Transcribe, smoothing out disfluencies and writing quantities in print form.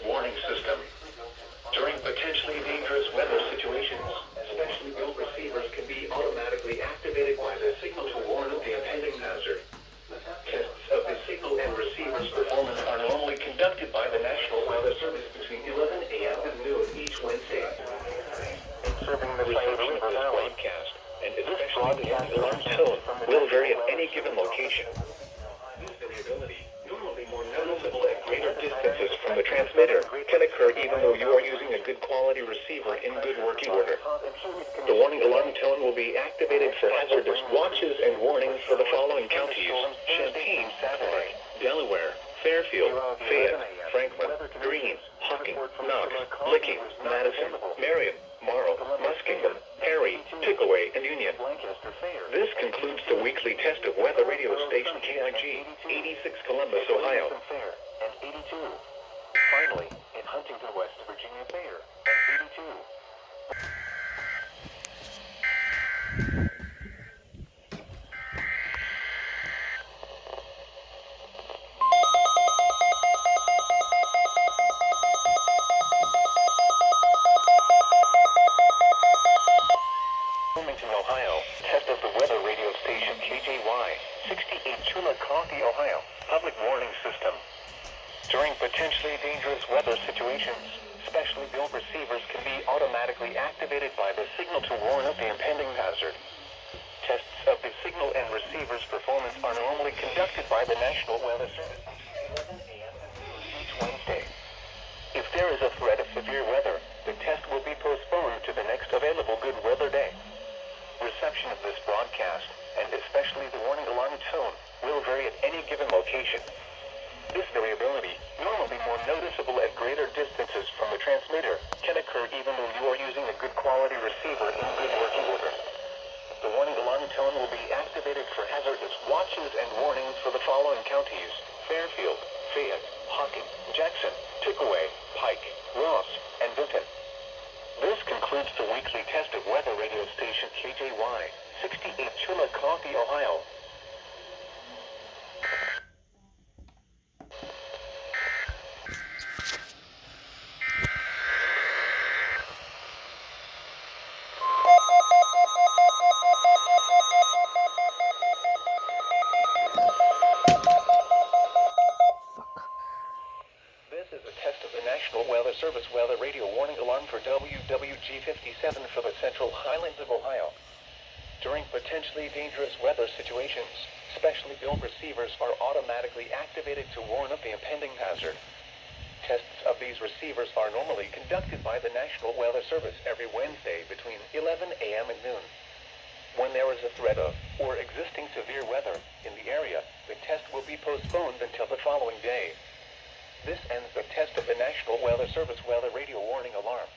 warning system. During potentially dangerous weather situations, specially built receivers can be automatically activated by the signal to warn of the impending hazard. Tests of the signal and receiver's performance are normally conducted by the National Weather Service between 11 a.m. and noon each Wednesday. Serving the reception of this broadcast, and especially the alarm tone, will vary at any given location. This variability, normally more noticeable at greater distances from the transmitter, can occur even though you are using a good quality receiver in good working order. The warning alarm tone will be activated for hazardous watches and warnings for the following counties: Champaign, Clark, Delaware, Fairfield, Fayette, Franklin, Greene, Hocking, Knox, Licking, Madison, Marion, Marl, Muskingum, Perry, Pickaway, and Union. This concludes the weekly test of weather radio station KIG, 86 Columbus, Ohio. And 82. Finally, in Huntington, West Virginia, Thayer, and 82. Wilmington, Ohio, test of the weather radio station KJY, 68 Chillicothe, Ohio, public warning system. During potentially dangerous weather situations, specially built receivers can be automatically activated by the signal to warn of the impending hazard. Tests of the signal and receiver's performance are normally conducted by the National Weather Service between 11 a.m. and noon each Wednesday. If there is a threat of severe weather, the test will be postponed to the next available good weather day. Reception of this broadcast, and especially the warning alarm tone, will vary at any given location. This variability, normally more noticeable at greater distances from the transmitter, can occur even though you are using a good quality receiver in good working order. The warning alarm tone will be activated for hazardous watches and warnings for the following counties: Fairfield, Fayette, Hocking, Jackson, Pickaway, Pike, Ross, and Vinton. This concludes the weekly test of weather radio station KJY, 68 Chillicothe, Ohio. This is a test of the National Weather Service weather radio warning alarm for WWG57 for the Central Highlands of Ohio. During potentially dangerous weather situations, specially built receivers are automatically activated to warn of the impending hazard. Tests of these receivers are normally conducted by the National Weather Service every Wednesday between 11 a.m. and noon. When there is a threat of, or existing severe weather, in the area, the test will be postponed until the following day. This ends the test of the National Weather Service weather radio warning alarm.